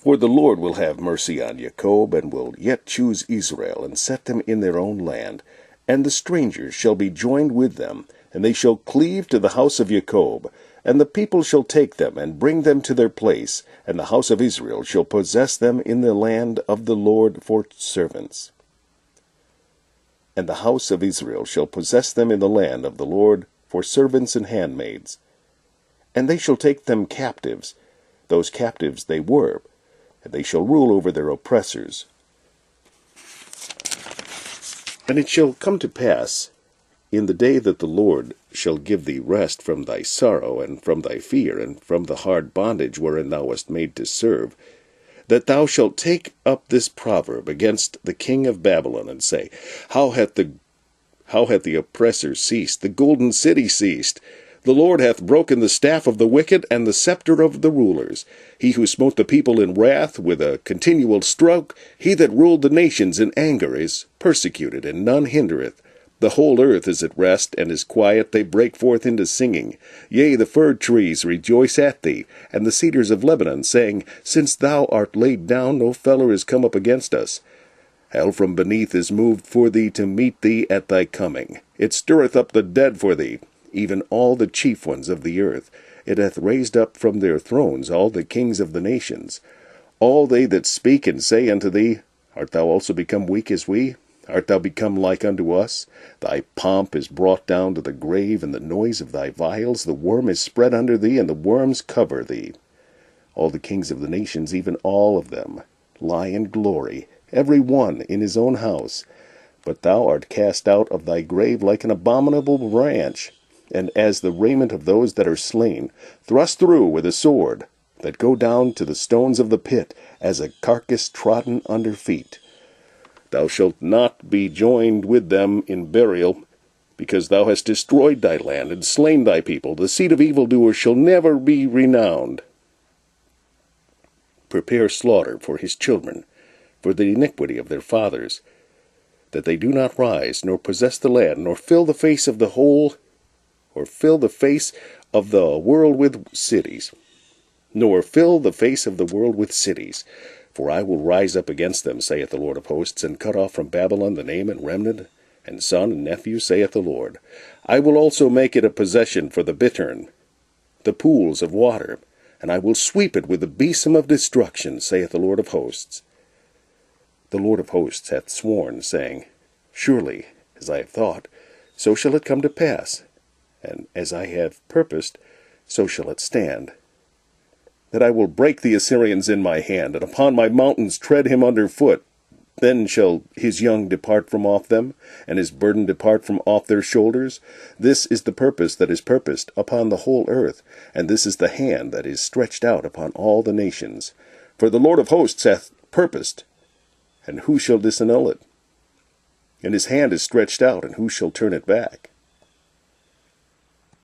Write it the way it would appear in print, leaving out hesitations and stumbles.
For the Lord will have mercy on Jacob, and will yet choose Israel, and set them in their own land. And the strangers shall be joined with them, and they shall cleave to the house of Jacob. And the people shall take them, and bring them to their place, and the house of Israel shall possess them in the land of the Lord for servants. And the house of Israel shall possess them in the land of the Lord for servants and handmaids. And they shall take them captives, those captives they were, and they shall rule over their oppressors. And it shall come to pass, in the day that the Lord shall give thee rest from thy sorrow, and from thy fear, and from the hard bondage wherein thou wast made to serve, that thou shalt take up this proverb against the king of Babylon, and say, How hath the oppressor ceased, the golden city ceased? The Lord hath broken the staff of the wicked, and the sceptre of the rulers. He who smote the people in wrath with a continual stroke, he that ruled the nations in anger, is persecuted, and none hindereth. The whole earth is at rest, and is quiet. They break forth into singing. Yea, the fir trees rejoice at thee, and the cedars of Lebanon, saying, Since thou art laid down, no feller is come up against us. Hell from beneath is moved for thee to meet thee at thy coming. It stirreth up the dead for thee, even all the chief ones of the earth. It hath raised up from their thrones all the kings of the nations. All they that speak and say unto thee, Art thou also become weak as we? Art thou become like unto us? Thy pomp is brought down to the grave, and the noise of thy viols. The worm is spread under thee, and the worms cover thee. All the kings of the nations, even all of them, lie in glory, every one in his own house. But thou art cast out of thy grave like an abominable branch, and as the raiment of those that are slain, thrust through with a sword, that go down to the stones of the pit, as a carcass trodden under feet. Thou shalt not be joined with them in burial, because thou hast destroyed thy land, and slain thy people. The seed of evildoers shall never be renowned. Prepare slaughter for his children, for the iniquity of their fathers, that they do not rise, nor possess the land, nor fill the face of the whole, or fill the face of the world with cities. Nor fill the face of the world with cities. For I will rise up against them, saith the Lord of hosts, and cut off from Babylon the name and remnant, and son and nephew, saith the Lord. I will also make it a possession for the bittern, the pools of water, and I will sweep it with the besom of destruction, saith the Lord of hosts. The Lord of hosts hath sworn, saying, Surely, as I have thought, so shall it come to pass, and as I have purposed, so shall it stand, that I will break the Assyrians in my hand, and upon my mountains tread him under foot. Then shall his young depart from off them, and his burden depart from off their shoulders. This is the purpose that is purposed upon the whole earth, and this is the hand that is stretched out upon all the nations. For the Lord of hosts hath purposed, and who shall disannul it? And his hand is stretched out, and who shall turn it back?